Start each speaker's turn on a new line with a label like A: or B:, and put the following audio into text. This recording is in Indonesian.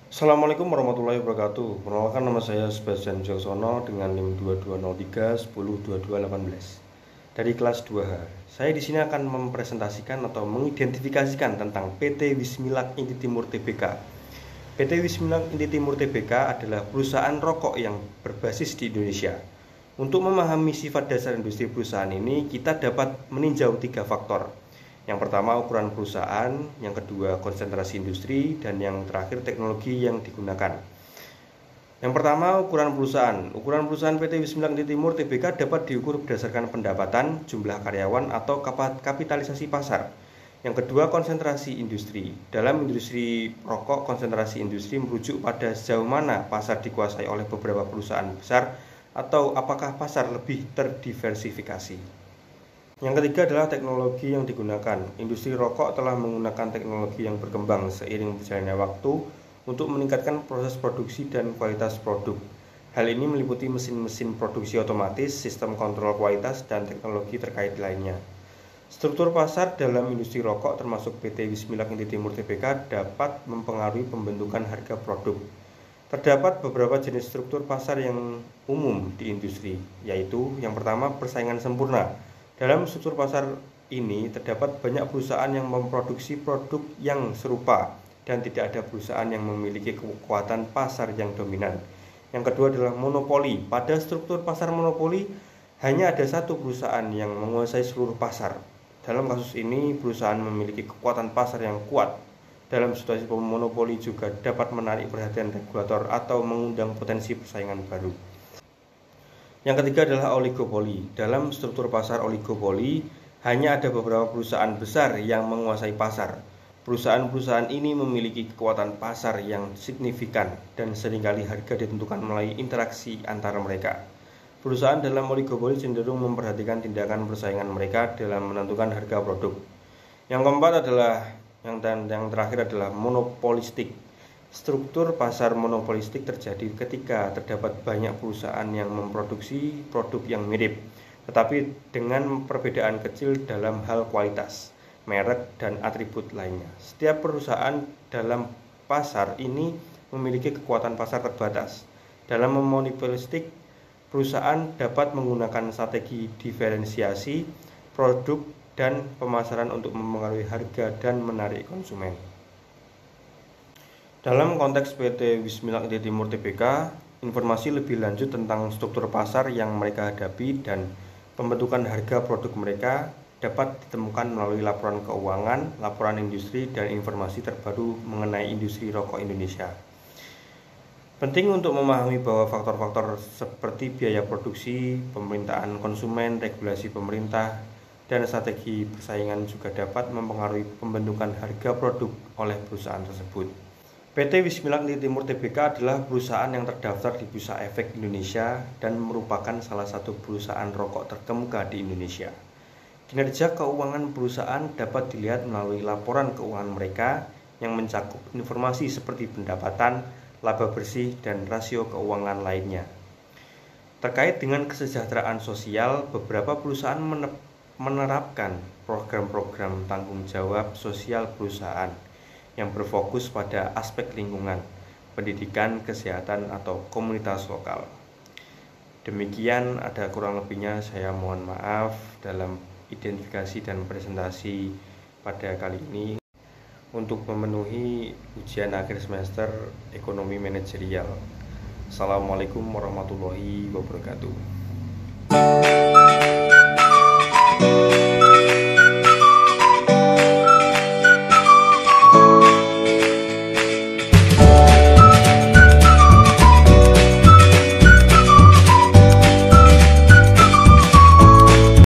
A: Assalamualaikum warahmatullahi wabarakatuh. Perkenalkan, nama saya Sebastian Wijaksono dengan NIM 2203102218 dari kelas 2H. Saya di sini akan mempresentasikan atau mengidentifikasikan tentang PT Wismilak Inti Timur Tbk. PT Wismilak Inti Timur Tbk adalah perusahaan rokok yang berbasis di Indonesia. Untuk memahami sifat dasar industri perusahaan ini, kita dapat meninjau 3 faktor. Yang pertama, ukuran perusahaan, yang kedua, konsentrasi industri, dan yang terakhir, teknologi yang digunakan. Yang pertama, ukuran perusahaan. Ukuran perusahaan PT Wismilak Inti Timur Tbk dapat diukur berdasarkan pendapatan, jumlah karyawan, atau kapitalisasi pasar. Yang kedua, konsentrasi industri. Dalam industri rokok, konsentrasi industri merujuk pada sejauh mana pasar dikuasai oleh beberapa perusahaan besar, atau apakah pasar lebih terdiversifikasi. Yang ketiga adalah teknologi yang digunakan. Industri rokok telah menggunakan teknologi yang berkembang seiring berjalannya waktu untuk meningkatkan proses produksi dan kualitas produk. Hal ini meliputi mesin-mesin produksi otomatis, sistem kontrol kualitas, dan teknologi terkait lainnya. Struktur pasar dalam industri rokok termasuk PT Wismilak Inti Timur Tbk dapat mempengaruhi pembentukan harga produk. Terdapat beberapa jenis struktur pasar yang umum di industri, yaitu yang pertama, persaingan sempurna. Dalam struktur pasar ini terdapat banyak perusahaan yang memproduksi produk yang serupa dan tidak ada perusahaan yang memiliki kekuatan pasar yang dominan. Yang kedua adalah monopoli. Pada struktur pasar monopoli hanya ada satu perusahaan yang menguasai seluruh pasar. Dalam kasus ini perusahaan memiliki kekuatan pasar yang kuat. Dalam situasi monopoli juga dapat menarik perhatian regulator atau mengundang potensi persaingan baru. Yang ketiga adalah oligopoli. Dalam struktur pasar oligopoli, hanya ada beberapa perusahaan besar yang menguasai pasar. Perusahaan-perusahaan ini memiliki kekuatan pasar yang signifikan dan seringkali harga ditentukan melalui interaksi antara mereka. Perusahaan dalam oligopoli cenderung memperhatikan tindakan persaingan mereka dalam menentukan harga produk. Yang keempat adalah yang terakhir adalah monopolistik. Struktur pasar monopolistik terjadi ketika terdapat banyak perusahaan yang memproduksi produk yang mirip, tetapi dengan perbedaan kecil dalam hal kualitas, merek, dan atribut lainnya. Setiap perusahaan dalam pasar ini memiliki kekuatan pasar terbatas. Dalam monopolistik, perusahaan dapat menggunakan strategi diferensiasi produk dan pemasaran untuk mempengaruhi harga dan menarik konsumen. Dalam konteks PT Wismilak Inti Timur Tbk, informasi lebih lanjut tentang struktur pasar yang mereka hadapi dan pembentukan harga produk mereka dapat ditemukan melalui laporan keuangan, laporan industri, dan informasi terbaru mengenai industri rokok Indonesia. Penting untuk memahami bahwa faktor-faktor seperti biaya produksi, pemerintahan konsumen, regulasi pemerintah, dan strategi persaingan juga dapat mempengaruhi pembentukan harga produk oleh perusahaan tersebut. PT Wismilak Inti Timur Tbk adalah perusahaan yang terdaftar di Bursa Efek Indonesia dan merupakan salah satu perusahaan rokok terkemuka di Indonesia. Kinerja keuangan perusahaan dapat dilihat melalui laporan keuangan mereka yang mencakup informasi seperti pendapatan, laba bersih, dan rasio keuangan lainnya. Terkait dengan kesejahteraan sosial, beberapa perusahaan menerapkan program-program tanggung jawab sosial perusahaan yang berfokus pada aspek lingkungan, pendidikan, kesehatan, atau komunitas lokal. Demikian, ada kurang lebihnya, saya mohon maaf dalam identifikasi dan presentasi pada kali ini untuk memenuhi ujian akhir semester ekonomi manajerial. Assalamualaikum warahmatullahi wabarakatuh.